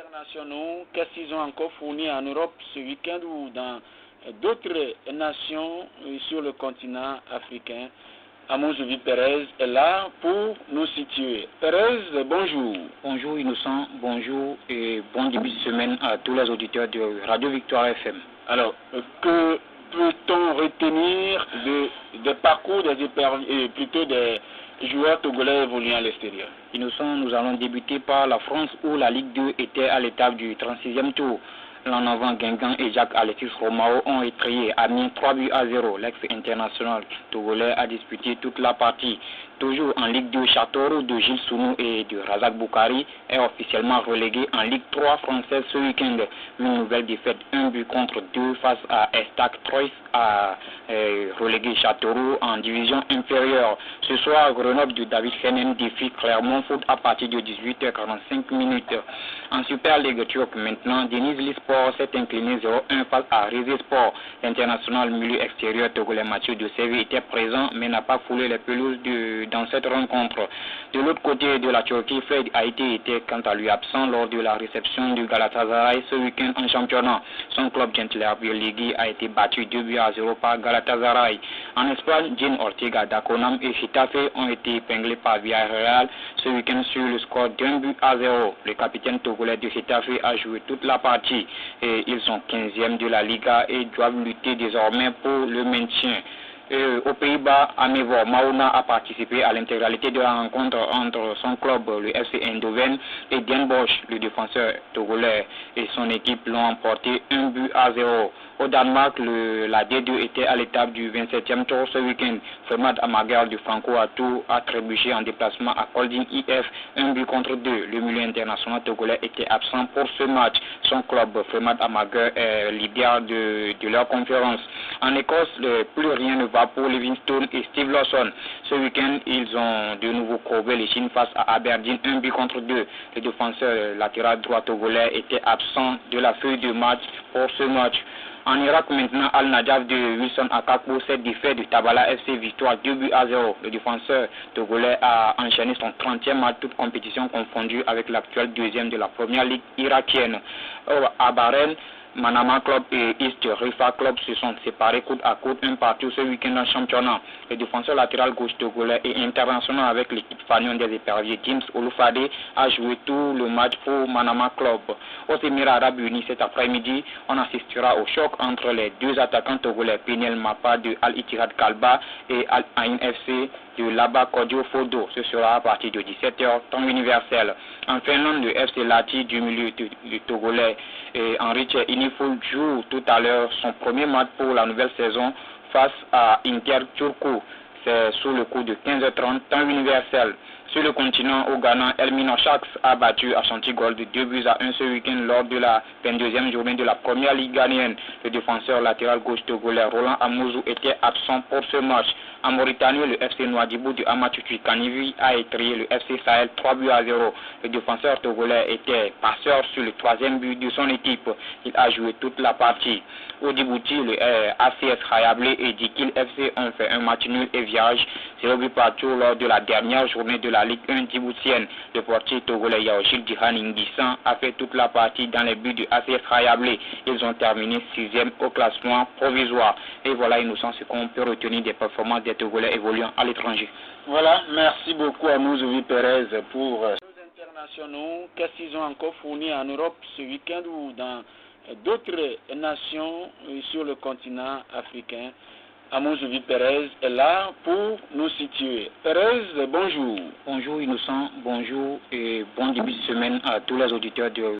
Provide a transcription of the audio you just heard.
internationaux, qu'est-ce qu'ils ont encore fourni en Europe ce week-end ou dans d'autres nations sur le continent africain? Amouzoui Perez est là pour nous situer. Perez, bonjour. Bonjour Innocent, bonjour et bon début de semaine à tous les auditeurs de Radio Victoire FM. Alors, que peut-on retenir des parcours plutôt des joueurs togolais évoluant à l'extérieur? Innocent, nous allons débuter par la France où la Ligue 2 était à l'étape du 36e tour. L'en avant Guingamp et Jacques-Alexis Romao ont étrillé Amiens 3-0. L'ex-international togolais a disputé toute la partie. Toujours en Ligue 2, Châteauroux de Gilles Sounou et de Razak Boukari est officiellement relégué en Ligue 3 française ce week-end. Une nouvelle défaite, 1-2 face à Estac Troyes a relégué Châteauroux en division inférieure. Ce soir, Grenoble de David Hennen défie Clermont Foot à partir de 18h45. En Super League turque maintenant, Denizli Lisport s'est incliné 0-1 face à Rize Sport. L'international milieu extérieur togolais Mathieu de Séville était présent mais n'a pas foulé les pelouses dans cette rencontre. De l'autre côté de la Turquie, Fred Haïti était quant à lui absent lors de la réception du Galatasaray ce week-end en championnat. Son club Gentler Birligi a été battu 2-0 par Galatasaray. En Espagne, Jean Ortega d'Aconam et Getafe ont été épinglés par Villarreal ce week-end sur le score d'1-0. Le capitaine togolais de Getafe a joué toute la partie et ils sont 15e de la Liga et doivent lutter désormais pour le maintien. Aux Pays-Bas, Amevor Mauna a participé à l'intégralité de la rencontre entre son club, le FC Eindhoven, et Den Bosch, le défenseur togolais, et son équipe l'ont emporté 1-0. Au Danemark, la D2 était à l'étape du 27e tour ce week-end. Fremad Amager du Franco Atu a trébuché en déplacement à Kolding IF 1-2. Le milieu international togolais était absent pour ce match. Son club, Fremad Amager, est leader de leur conférence. En Écosse, plus rien ne va pour Livingstone et Steve Lawson. Ce week-end, ils ont de nouveau courbé les chines face à Aberdeen 1-2. Le défenseur latéral droit togolais était absent de la feuille de match pour ce match. En Irak maintenant, Al-Najaf de Wilson Akakou s'est défait du Tabala FC victoire 2-0. Le défenseur togolais a enchaîné son 30e match, toute compétition confondue avec l'actuel deuxième de la première ligue irakienne. À Bahreïn, Manama Club et East Rifa Club se sont séparés côte à côte un partout ce week-end en championnat. Le défenseur latéral gauche togolais et international avec l'équipe fanion des éperviers James Olufade a joué tout le match pour Manama Club. Aux Émirats Arabes Unis cet après-midi, on assistera au choc entre les deux attaquants togolais Pinel Mapa de Al-Ittihad Kalba et Al-Ain FC de Laba Kodjo Fodo. Ce sera à partir de 17h, temps universel. En Finlande, le FC Lati du milieu du togolais et Henrique Iniful joue tout à l'heure son premier match pour la nouvelle saison face à Inter Turku. C'est sous le coup de 15h30, temps universel. Sur le continent, au Ghana, Elmina Sharks a battu Ashanti Gold de 2-1 ce week-end lors de la 22e journée de la première ligue ghanéenne. Le défenseur latéral gauche togolais Roland Amouzou était absent pour ce match. En Mauritanie, le FC Nouadhibou de Amatucci Kanivi a étrillé le FC Sahel 3-0. Le défenseur togolais était passeur sur le troisième but de son équipe. Il a joué toute la partie. Au Djibouti, le ACS Hayablé et Dikil FC ont fait un match nul et virage 0 but partout lors de la dernière journée de la Ligue 1 djiboutienne. Le portier togolais Yaoshil Djihan Nguissan a fait toute la partie dans les buts du ACS Hayablé. Ils ont terminé 6e au classement provisoire. Et voilà, Innocent, ce qu'on peut retenir des performances des Togolais évoluant à l'étranger. Voilà, merci beaucoup à Amouzoui Perez pour les internationaux. Qu'est-ce qu'ils ont encore fourni en Europe ce week-end ou dans d'autres nations sur le continent africain? Amouzoui Perez est là pour nous situer. Perez, bonjour. Bonjour Innocent, bonjour et bon début de semaine à tous les auditeurs de